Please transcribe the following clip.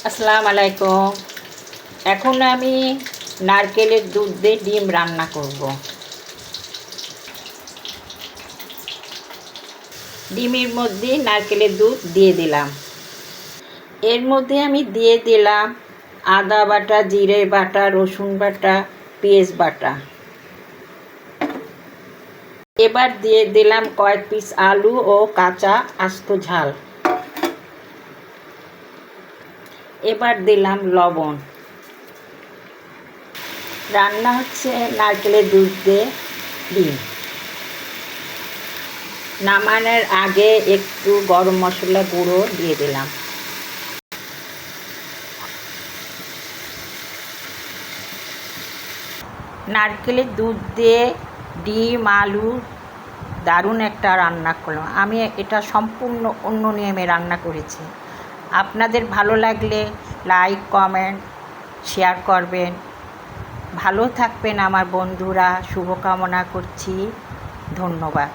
আসসালামু আলাইকুম। এখন আমি নারকেলের দুধ দিয়ে ডিম রান্না করব। ডিমের মধ্যে নারকেলের দুধ দিয়ে দিলাম। এর মধ্যে আমি দিয়ে দিলাম আদা বাটা, জিরে বাটা, রসুন বাটা, পেঁয়াজ বাটা। এবার দিয়ে দিলাম কয়েক পিস আলু ও কাঁচা আস্ত ঝাল। এবার দিলাম লবণ। রান্না হচ্ছে নারকেলের দুধ দিয়ে ডিম। নামানোর আগে একটু গরম মশলা গুঁড়ো দিয়ে দিলাম। নারকেলের দুধ দিয়ে ডিম, আলু দারুণ একটা রান্না করলাম। আমি এটা সম্পূর্ণ অন্য নিয়মে রান্না করেছি। আপনাদের ভালো লাগলে লাইক, কমেন্ট, শেয়ার করবেন। ভালো থাকবেন আমার বন্ধুরা, শুভকামনা করছি। ধন্যবাদ।